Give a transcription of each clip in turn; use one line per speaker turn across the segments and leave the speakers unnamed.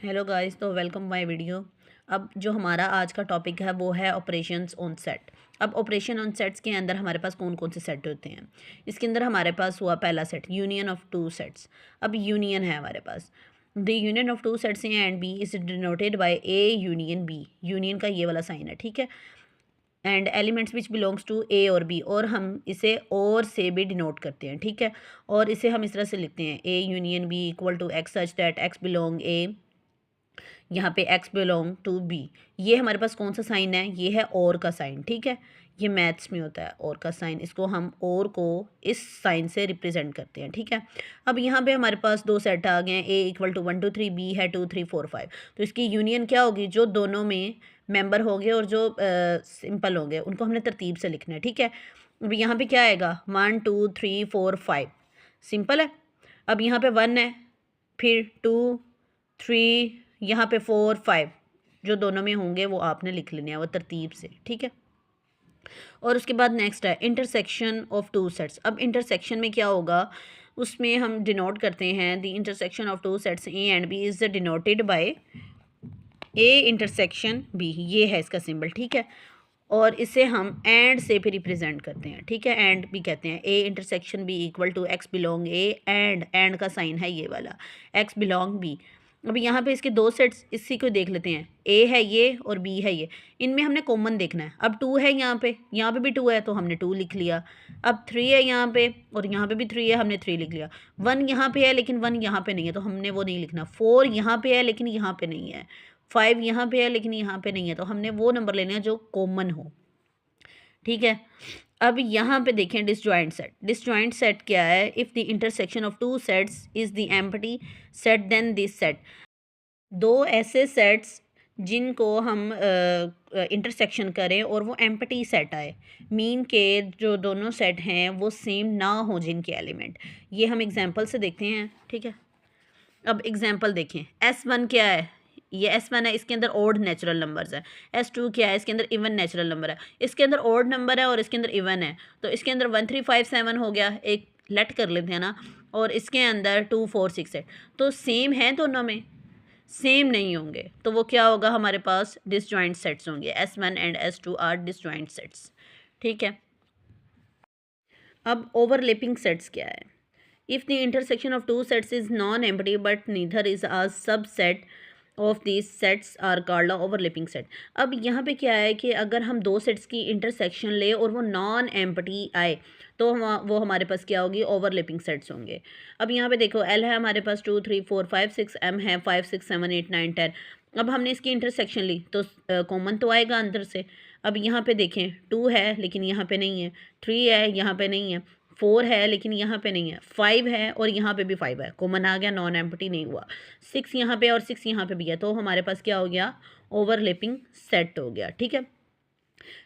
Hello guys, तो welcome my video. अब जो हमारा आज का टॉपिक है वो है ऑपरेशंस ऑन सेट। अब ऑपरेशन ऑन सेट्स के अंदर हमारे पास कौन कौन से सेट होते हैं। इसके अंदर हमारे पास हुआ पहला set, union of two sets. अब यूनियन है हमारे पास, the union of two sets A and B is denoted by A union B. Union का ये वाला साइन है, ठीक है। And elements which belongs to A और बी, और हम इसे और से भी डिनोट करते हैं, ठीक है। और इसे हम इस तरह से लिखते हैं, A union B equal to X such that X belong A, यहाँ पे x बिलोंग टू b। ये हमारे पास कौन सा साइन है, ये है और का साइन, ठीक है। ये मैथ्स में होता है और का साइन, इसको हम और को इस साइन से रिप्रेजेंट करते हैं, ठीक है। अब यहाँ पे हमारे पास दो सेट आ गए हैं, a इक्वल टू 1 2 3, b है 2 3 4 5। तो इसकी यूनियन क्या होगी, जो दोनों में मेंबर होंगे और जो सिंपल होंगे उनको हमने तरतीब से लिखना है, ठीक है। अब यहाँ पे क्या आएगा, 1 2 3 4 5, सिंपल है। अब यहाँ पे 1 है, फिर 2 3, यहाँ पे 4 5, जो दोनों में होंगे वो आपने लिख लेने हैं वो तरतीब से, ठीक है। और उसके बाद नेक्स्ट है इंटरसेक्शन ऑफ टू सेट्स। अब इंटरसेक्शन में क्या होगा, उसमें हम डिनोट करते हैं the intersection of two sets A and B is denoted by A intersection B. ये है इसका सिंबल, ठीक है। और इसे हम एंड से भी रिप्रेजेंट करते हैं, ठीक है। एंड भी कहते हैं, A intersection B equal to X belong A, and का साइन है ये वाला, एक्स बिलोंग बी। अब यहाँ पे इसके दो सेट्स इसी को देख लेते हैं, ए है ये और बी है ये। इनमें हमने कॉमन देखना है। अब 2 है यहाँ पे भी 2 है तो हमने 2 लिख लिया। अब 3 है यहाँ पे और यहाँ पे भी 3 है, हमने 3 लिख लिया। 1 यहाँ पे है लेकिन 1 यहाँ पे नहीं है तो हमने वो नहीं लिखना। 4 यहाँ पे है लेकिन यहाँ पे नहीं है। 5 यहाँ पे है लेकिन यहाँ पे नहीं है, तो हमने वो नंबर लेने हैं जो कॉमन हो, ठीक है। अब यहाँ पे देखें डिसजॉइंट सेट। डिसजॉइंट सेट क्या है, if the intersection of two sets is the empty set then this set. दो ऐसे सेट्स जिनको हम इंटरसेक्शन करें और वो एम्प्टी सेट आए, मीन के जो दोनों सेट हैं वो सेम ना हो जिनके एलिमेंट। ये हम एग्जांपल से देखते हैं, ठीक है। अब एग्जांपल देखें, S1 क्या है, ये S1 है, इसके अंदर ओड नेचुरल नंबर्स है। S2 क्या है, इसके अंदर इवन नेचुरल नंबर है। इसके अंदर ओड नंबर है और इसके अंदर इवन है, तो इसके अंदर 1 3 5 7 हो गया, एक लेट कर लेते हैं ना। और इसके अंदर 2 4 6 है, तो सेम है दोनों में, सेम नहीं होंगे, तो वो क्या होगा, हमारे पास डिसजॉइंट सेट्स होंगे। S1 and S2 are disjoint sets, ठीक है। अब ओवरलैपिंग सेट्स क्या है, if the intersection of two sets is non-empty but neither is a subset of these sets are called a overlapping set। अब यहाँ पे क्या है कि अगर हम दो सेट्स की इंटरसेक्शन ले और वो नॉन एम्प्टी आए तो वो हमारे पास क्या होगी, ओवरलैपिंग सेट्स होंगे। अब यहाँ पे देखो, L है हमारे पास 2 3 4 5 6, M है 5 6 7 8 9 10। अब हमने इसकी इंटरसेक्शन ली तो कॉमन तो आएगा अंदर से। अब यहाँ पे देखें, 2 है लेकिन यहाँ पे नहीं है, 3 है यहाँ पे नहीं है, 4 है लेकिन यहाँ पे नहीं है, 5 है और यहाँ पे भी 5 है, कॉमन आ गया, नॉन एम्प्टी नहीं हुआ। 6 यहाँ पे और 6 यहाँ पे भी है, तो हमारे पास क्या हो गया, ओवरलैपिंग सेट हो गया, ठीक है।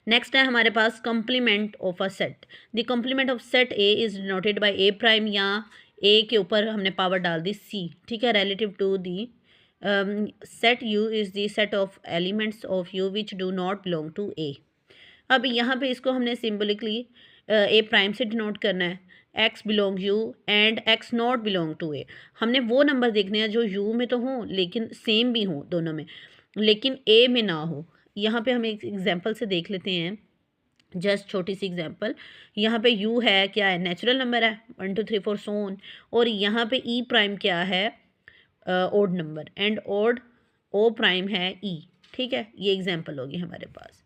नेक्स्ट है हमारे पास complement of a set. The complement of set A is denoted by A prime, या ए के ऊपर हमने पावर डाल दी सी, ठीक है, relative to the set U is the set of elements of U which do not belong to A. अब यहाँ पे इसको हमने सिम्बलिकली ए प्राइम से डिनोट करना है, X belong U and X not belong to A. हमने वो नंबर देखने हैं जो यू में तो हों लेकिन सेम भी हों दोनों में, लेकिन ए में ना हो। यहाँ पे हम एक एग्जांपल से देख लेते हैं, जस्ट छोटी सी एग्जांपल। यहाँ पे यू है, क्या है, नेचुरल नंबर है, 1 2 3 4 सो ऑन। और यहाँ पे ई प्राइम क्या है, odd number, and odd O prime है ई, ठीक है। ये एग्जांपल होगी हमारे पास।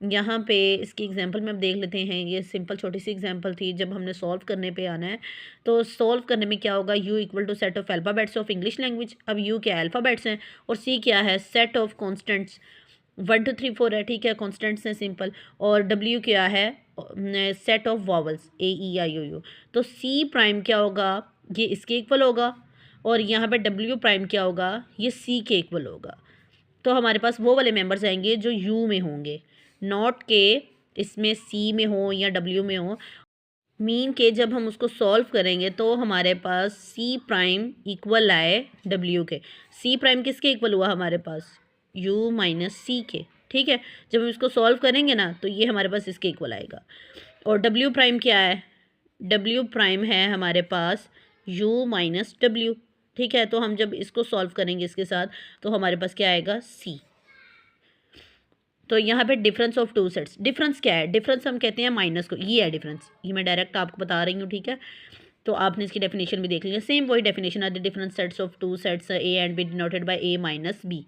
यहाँ पे इसकी एग्जांपल में अब देख लेते हैं, ये सिंपल छोटी सी एग्जांपल थी। जब हमने सॉल्व करने पे आना है तो सॉल्व करने में क्या होगा, u equal to set of alphabets of English language. अब u क्या अल्फ़ाबेट्स हैं और c क्या है, सेट ऑफ कॉन्स्टेंट्स। 1 2 3 4 है, ठीक है, कॉन्स्टेंट्स हैं सिंपल। और w क्या है, सेट ऑफ वॉवल्स AEIOU। तो c प्राइम क्या होगा, ये इसके इक्वल होगा, और यहाँ पे w प्राइम क्या होगा, ये c के इक्वल होगा। तो हमारे पास वो वाले मेंबर्स आएंगे जो यू में होंगे, नॉट के इसमें सी में हो या डब्ल्यू में हो। मीन के जब हम उसको सॉल्व करेंगे तो हमारे पास सी प्राइम इक्वल आए डब्ल्यू के। सी प्राइम किसके इक्वल हुआ हमारे पास, यू माइनस सी के, ठीक है। जब हम इसको सॉल्व करेंगे ना तो ये हमारे पास इसके इक्वल आएगा। और डब्ल्यू प्राइम क्या है, डब्ल्यू प्राइम है हमारे पास यू माइनस डब्ल्यू, ठीक है, तो हम जब इसको सॉल्व करेंगे इसके साथ तो हमारे पास क्या आएगा, सी। तो यहाँ पे difference of two sets, difference क्या है, डिफरेंस हम कहते हैं माइनस को, ये है डिफरेंस, ये मैं डायरेक्ट आपको बता रही हूँ, ठीक है। तो आपने इसकी डेफिनेशन भी देख लिया, सेम वही डेफिनेशन है, the different sets of two sets A and B denoted by A minus B,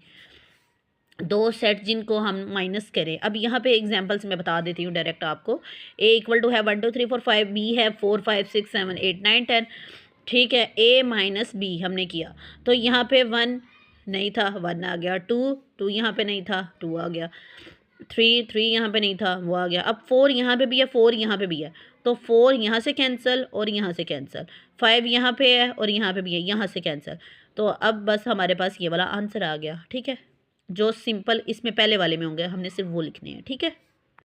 दो सेट जिनको हम माइनस करें। अब यहाँ पे एग्जांपल्स मैं बता देती हूँ डायरेक्ट आपको। ए इक्वल टू है 1 2 3 4 5, बी है 4 5 6 7 8 9 10, ठीक है। ए माइनस बी हमने किया, तो यहाँ पे 1 नहीं था, 1 आ गया, 2 यहाँ पे नहीं था, 2 आ गया, 3 यहाँ पे नहीं था, वो आ गया। अब 4 यहाँ पे भी है, 4 यहाँ पे भी है, तो 4 यहाँ से कैंसिल और यहाँ से कैंसिल, 5 यहाँ पे है और यहाँ पे भी है, यहाँ से कैंसिल। तो अब बस हमारे पास ये वाला आंसर आ गया, ठीक है। जो सिंपल इसमें पहले वाले में होंगे हमने सिर्फ वो लिखने हैं, ठीक है।